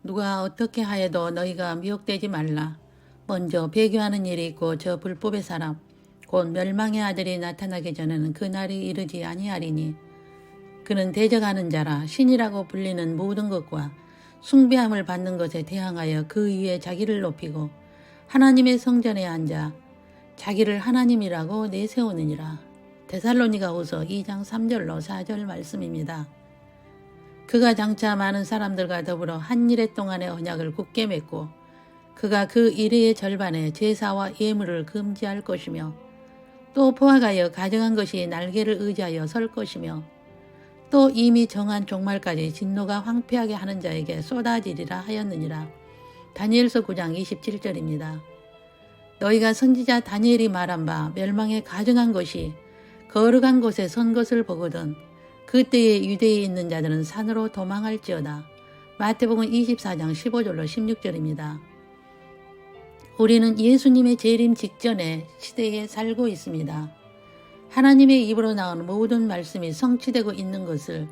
누가 어떻게 하여도 너희가 미혹되지 말라. 먼저 배교하는 일이 있고 저 불법의 사람 곧 멸망의 아들이 나타나기 전에는 그날이 이르지 아니하리니 그는 대적하는 자라 신이라고 불리는 모든 것과 숭배함을 받는 것에 대항하여 그 위에 자기를 높이고 하나님의 성전에 앉아 자기를 하나님이라고 내세우느니라. 데살로니가후서 2장 3절로 4절 말씀입니다. 그가 장차 많은 사람들과 더불어 한 이레 동안의 언약을 굳게 맺고 그가 그 이레의 절반에 제사와 예물을 금지할 것이며 또 포악하여 가정한 것이 날개를 의지하여 설 것이며 또 이미 정한 종말까지 진노가 황폐하게 하는 자에게 쏟아지리라 하였느니라. 다니엘서 9장 27절입니다. 너희가 선지자 다니엘이 말한 바 멸망에 가증한 것이 거룩한 곳에 선 것을 보거든 그때에 유대에 있는 자들은 산으로 도망할지어다. 마태복음 24장 15절로 16절입니다. 우리는 예수님의 재림 직전의 시대에 살고 있습니다. 하나님의 입으로 나온 모든 말씀이 성취되고 있는 것을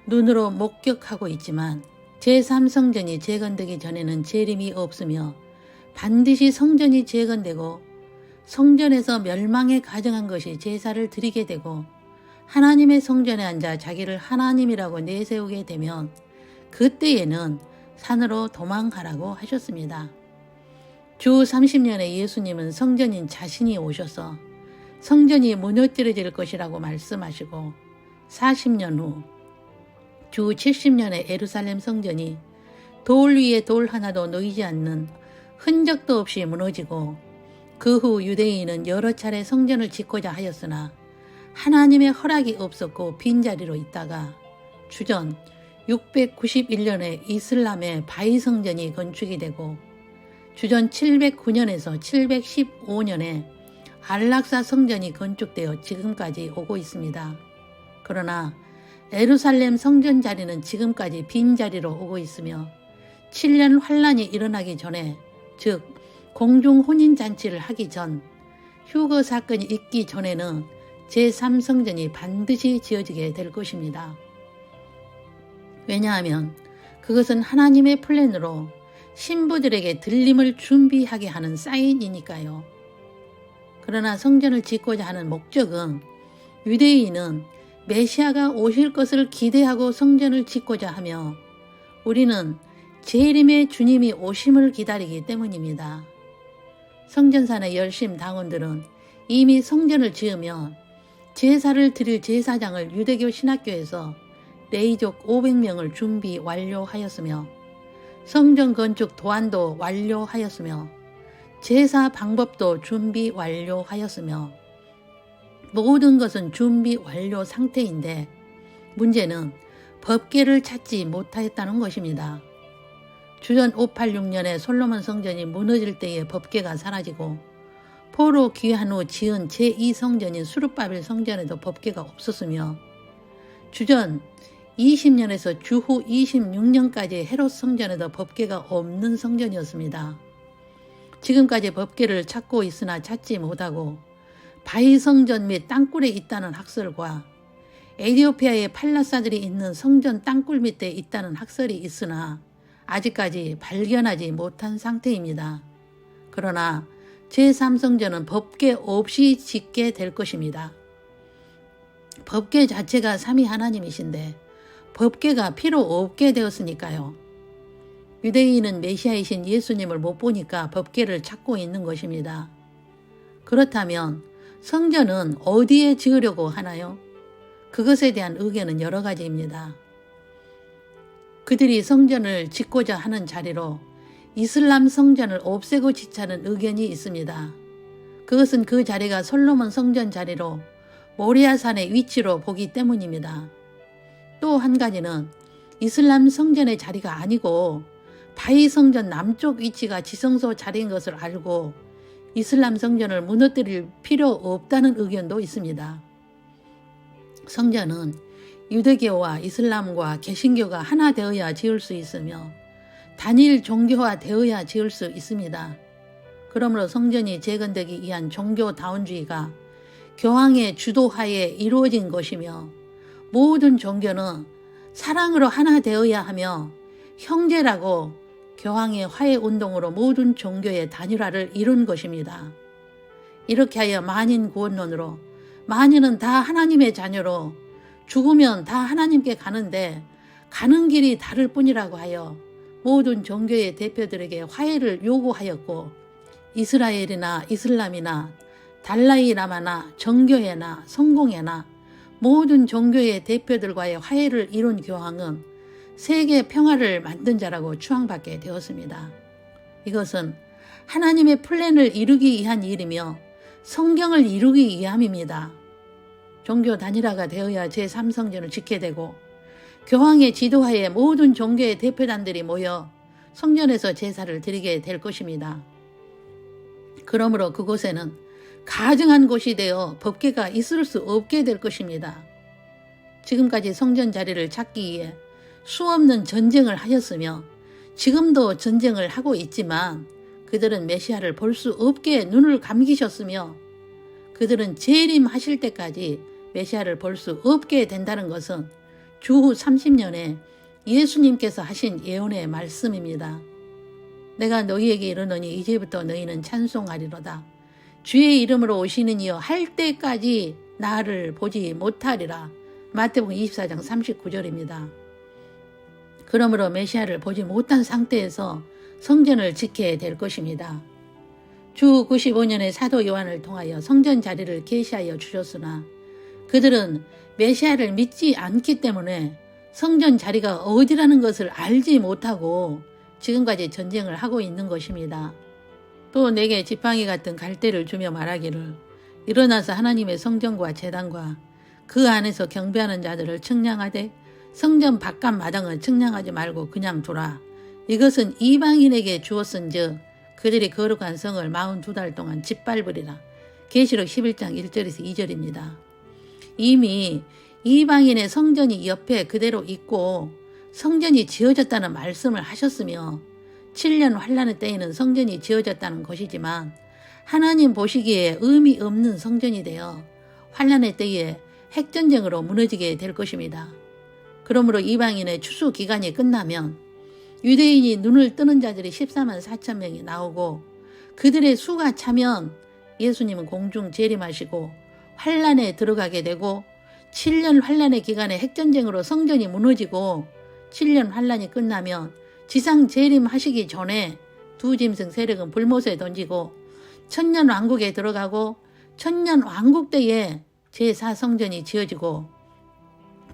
눈으로 목격하고 있지만 제3성전이 재건되기 전에는 재림이 없으며 반드시 성전이 재건되고 성전에서 멸망에 가증한 것이 제사를 드리게 되고 하나님의 성전에 앉아 자기를 하나님이라고 내세우게 되면 그때에는 산으로 도망가라고 하셨습니다. 주 30년에 예수님은 성전인 자신이 오셔서 성전이 무너뜨려질 것이라고 말씀하시고 40년 후 주 70년에 예루살렘 성전이 돌 위에 돌 하나도 놓이지 않는 흔적도 없이 무너지고 그 후 유대인은 여러 차례 성전을 짓고자 하였으나 하나님의 허락이 없었고 빈자리로 있다가 주전 691년에 이슬람의 바위 성전이 건축이 되고 주전 709년에서 715년에 안락사 성전이 건축되어 지금까지 오고 있습니다. 그러나 예루살렘 성전 자리는 지금까지 빈자리로 오고 있으며 7년 환란이 일어나기 전에 즉 공중 혼인잔치를 하기 전 휴거 사건이 있기 전에는 제3성전이 반드시 지어지게 될 것입니다. 왜냐하면 그것은 하나님의 플랜으로 신부들에게 들림을 준비하게 하는 사인이니까요. 그러나 성전을 짓고자 하는 목적은 유대인은 메시아가 오실 것을 기대하고 성전을 짓고자 하며 우리는 재림의 주님이 오심을 기다리기 때문입니다. 성전산의 열심 당원들은 이미 성전을 지으면 제사를 드릴 제사장을 유대교 신학교에서 레위족 500명을 준비 완료하였으며 성전 건축 도안도 완료하였으며 제사 방법도 준비 완료하였으며 모든 것은 준비 완료 상태인데 문제는 법궤를 찾지 못하였다는 것입니다. 주전 586년에 솔로몬 성전이 무너질 때에 법궤가 사라지고 포로 귀환 후 지은 제2성전인 수룹바벨 성전에도 법궤가 없었으며 주전 20년에서 주후 26년까지 헤롯 성전에도 법궤가 없는 성전이었습니다. 지금까지 법궤를 찾고 있으나 찾지 못하고 바위 성전 및 땅굴에 있다는 학설과 에티오피아의 팔라사들이 있는 성전 땅굴 밑에 있다는 학설이 있으나 아직까지 발견하지 못한 상태입니다. 그러나 제3성전은 법궤 없이 짓게 될 것입니다. 법궤 자체가 삼위 하나님이신데 법궤가 필요 없게 되었으니까요. 유대인은 메시아이신 예수님을 못 보니까 법궤를 찾고 있는 것입니다. 그렇다면 성전은 어디에 지으려고 하나요? 그것에 대한 의견은 여러 가지입니다. 그들이 성전을 짓고자 하는 자리로 이슬람 성전을 없애고 짓자는 의견이 있습니다. 그것은 그 자리가 솔로몬 성전 자리로 모리아산의 위치로 보기 때문입니다. 또 한 가지는 이슬람 성전의 자리가 아니고 바위 성전 남쪽 위치가 지성소 자리인 것을 알고 이슬람 성전을 무너뜨릴 필요 없다는 의견도 있습니다. 성전은 유대교와 이슬람과 개신교가 하나 되어야 지을 수 있으며 단일 종교화 되어야 지을 수 있습니다. 그러므로 성전이 재건되기 위한 종교다운주의가 교황의 주도하에 이루어진 것이며 모든 종교는 사랑으로 하나 되어야 하며 형제라고 교황의 화해운동으로 모든 종교의 단일화를 이룬 것입니다. 이렇게 하여 만인 구원론으로 만인은 다 하나님의 자녀로 죽으면 다 하나님께 가는데 가는 길이 다를 뿐이라고 하여 모든 종교의 대표들에게 화해를 요구하였고, 이스라엘이나 이슬람이나 달라이라마나 정교회나 성공회나 모든 종교의 대표들과의 화해를 이룬 교황은 세계 평화를 만든 자라고 추앙받게 되었습니다. 이것은 하나님의 플랜을 이루기 위한 일이며 성경을 이루기 위함입니다. 종교 단일화가 되어야 제3성전을 짓게 되고 교황의 지도하에 모든 종교의 대표단들이 모여 성전에서 제사를 드리게 될 것입니다. 그러므로 그곳에는 가증한 곳이 되어 법궤가 있을 수 없게 될 것입니다. 지금까지 성전 자리를 찾기 위해 수없는 전쟁을 하였으며 지금도 전쟁을 하고 있지만 그들은 메시아를 볼 수 없게 눈을 감기셨으며 그들은 재림하실 때까지 메시아를 볼 수 없게 된다는 것은 주후 30년에 예수님께서 하신 예언의 말씀입니다. 내가 너희에게 이르노니 이제부터 너희는 찬송하리로다. 주의 이름으로 오시는 이여 할 때까지 나를 보지 못하리라. 마태복음 24장 39절입니다. 그러므로 메시아를 보지 못한 상태에서 성전을 짓게 될 것입니다. 주 95년에 사도 요한을 통하여 성전 자리를 계시하여 주셨으나 그들은 메시아를 믿지 않기 때문에 성전 자리가 어디라는 것을 알지 못하고 지금까지 전쟁을 하고 있는 것입니다. 또 내게 지팡이 같은 갈대를 주며 말하기를 일어나서 하나님의 성전과 제단과 그 안에서 경배하는 자들을 측량하되 성전 바깥 마당은 측량하지 말고 그냥 두라. 이것은 이방인에게 주었은즉 그들이 거룩한 성을 42달 동안 짓밟으리라. 계시록 11장 1절에서 2절입니다. 이미 이방인의 성전이 옆에 그대로 있고 성전이 지어졌다는 말씀을 하셨으며 7년 환란의 때에는 성전이 지어졌다는 것이지만 하나님 보시기에 의미 없는 성전이 되어 환란의 때에 핵전쟁으로 무너지게 될 것입니다. 그러므로 이방인의 추수 기간이 끝나면 유대인이 눈을 뜨는 자들이 14만 4천 명이 나오고 그들의 수가 차면 예수님은 공중 재림하시고 환란에 들어가게 되고 7년 환란의 기간에 핵전쟁으로 성전이 무너지고 7년 환란이 끝나면 지상 재림하시기 전에 두 짐승 세력은 불못에 던지고 천년 왕국에 들어가고 천년 왕국 때에 제4성전이 지어지고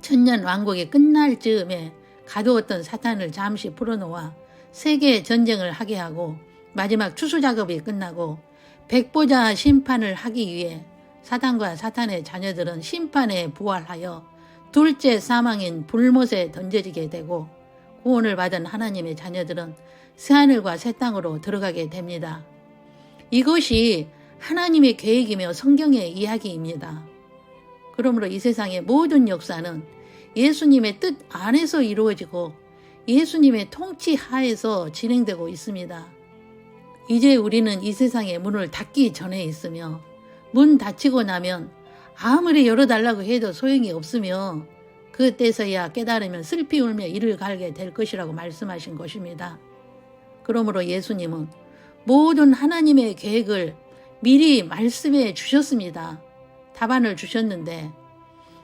천년 왕국이 끝날 즈음에 가두었던 사탄을 잠시 풀어놓아 세계 전쟁을 하게 하고 마지막 추수 작업이 끝나고 백보자 심판을 하기 위해 사탄과 사탄의 자녀들은 심판에 부활하여 둘째 사망인 불못에 던져지게 되고 구원을 받은 하나님의 자녀들은 새하늘과 새 땅으로 들어가게 됩니다. 이것이 하나님의 계획이며 성경의 이야기입니다. 그러므로 이 세상의 모든 역사는 예수님의 뜻 안에서 이루어지고 예수님의 통치 하에서 진행되고 있습니다. 이제 우리는 이 세상의 문을 닫기 전에 있으며 문 닫히고 나면 아무리 열어달라고 해도 소용이 없으며 그때서야 깨달으면 슬피 울며 이를 갈게 될 것이라고 말씀하신 것입니다. 그러므로 예수님은 모든 하나님의 계획을 미리 말씀해 주셨습니다. 답안을 주셨는데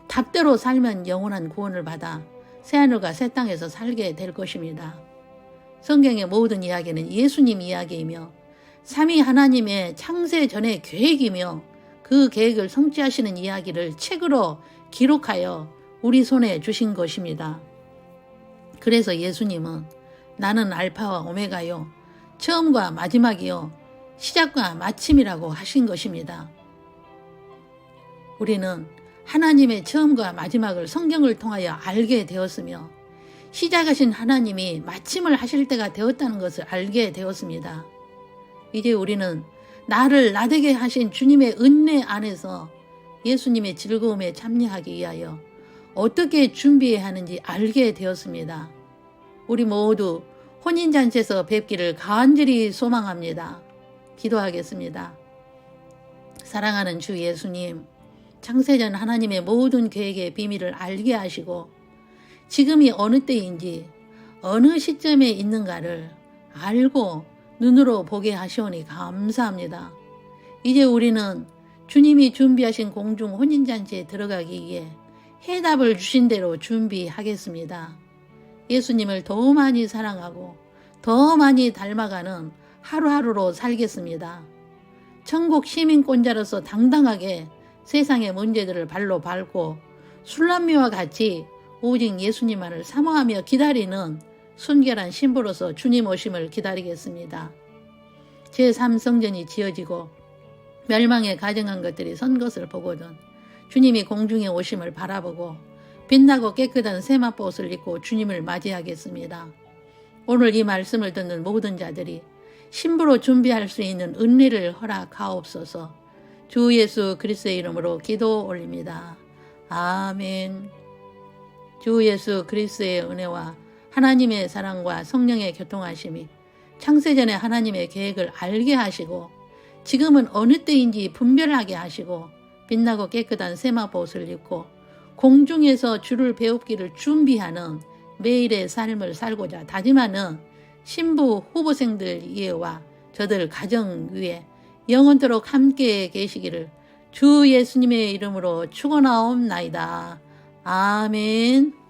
답대로 살면 영원한 구원을 받아 새하늘과 새 땅에서 살게 될 것입니다. 성경의 모든 이야기는 예수님 이야기이며 삼위 하나님의 창세 전의 계획이며 그 계획을 성취하시는 이야기를 책으로 기록하여 우리 손에 주신 것입니다. 그래서 예수님은 나는 알파와 오메가요 처음과 마지막이요 시작과 마침이라고 하신 것입니다. 우리는 하나님의 처음과 마지막을 성경을 통하여 알게 되었으며 시작하신 하나님이 마침을 하실 때가 되었다는 것을 알게 되었습니다. 이제 우리는 나를 나되게 하신 주님의 은혜 안에서 예수님의 즐거움에 참여하기 위하여 어떻게 준비해야 하는지 알게 되었습니다. 우리 모두 혼인잔치에서 뵙기를 간절히 소망합니다. 기도하겠습니다. 사랑하는 주 예수님, 창세전 하나님의 모든 계획의 비밀을 알게 하시고 지금이 어느 때인지 어느 시점에 있는가를 알고 눈으로 보게 하시오니 감사합니다. 이제 우리는 주님이 준비하신 공중 혼인잔치에 들어가기 위해 해답을 주신 대로 준비하겠습니다. 예수님을 더 많이 사랑하고 더 많이 닮아가는 하루하루로 살겠습니다. 천국 시민권자로서 당당하게 세상의 문제들을 발로 밟고 술람미와 같이 오직 예수님만을 사모하며 기다리는 순결한 신부로서 주님 오심을 기다리겠습니다. 제3성전이 지어지고 멸망에 가증한 것들이 선 것을 보거든 주님이 공중에 오심을 바라보고 빛나고 깨끗한 세마포옷을 입고 주님을 맞이하겠습니다. 오늘 이 말씀을 듣는 모든 자들이 신부로 준비할 수 있는 은혜를 허락하옵소서. 주 예수 그리스도의 이름으로 기도 올립니다. 아멘. 주 예수 그리스도의 은혜와 하나님의 사랑과 성령의 교통하심이 창세전에 하나님의 계획을 알게 하시고 지금은 어느 때인지 분별하게 하시고 빛나고 깨끗한 세마포옷을 입고 공중에서 주를 배웁기를 준비하는 매일의 삶을 살고자 다짐하는 신부 후보생들 위에와 저들 가정 위에 영원토록 함께 계시기를 주 예수님의 이름으로 축원하옵나이다. 아멘.